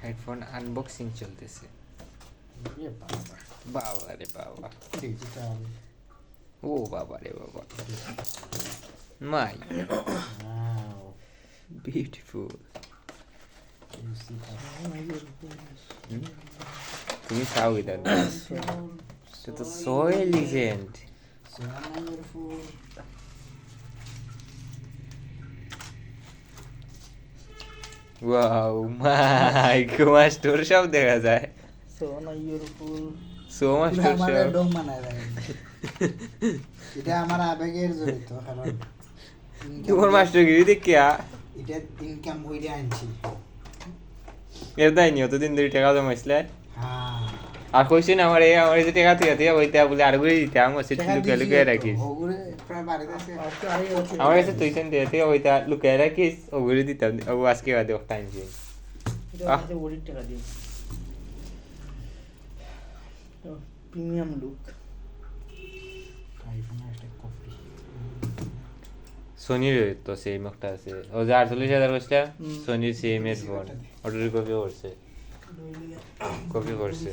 Headphone unboxing চলতেছে। এ বাবা, বাবা রে বাবা, ডিজিটাল। ও বাবা রে বাবা, my wow, beautiful. you see that? তুমি চাও এটা, এটা তো সোয় legend. So I'm your fool. Wow my Kumar store সব দেখা যায়। So I'm your fool. So মাস পুরা স্টোর আমারে সব। ডোম বানায় দেয়। এটা আমার আবেগের জড়িত, কারণ তোমার মাস্টারগিরি দেখিয়া এটা ইনকাম কইরা আনছি। এর দায়নি অতদিন ধরে টাকা জমাইছিলে। হ্যাঁ, আর কইছি না আমার এই যে টাকা তুই দিয়া ওইটা বলে আর ঘুরে দিতে আমার কাছে লুকিয়ে লুকিয়ে রাখিস। ওগুলো প্রায় বাড়িতে আছে। আমার কাছে তুই সেন দিয়ে থেকে ওইটা লুকিয়ে রাখিস, ও ঘুরে দিতাম, ও আজকে বাদে একটা আনছি। Premium look. আইফোন একটা কপি। সোনির তো সেম একটা আছে, ও যে 48,000 কইছিল সোনির same S phone, order copy করছে, কপি করছে।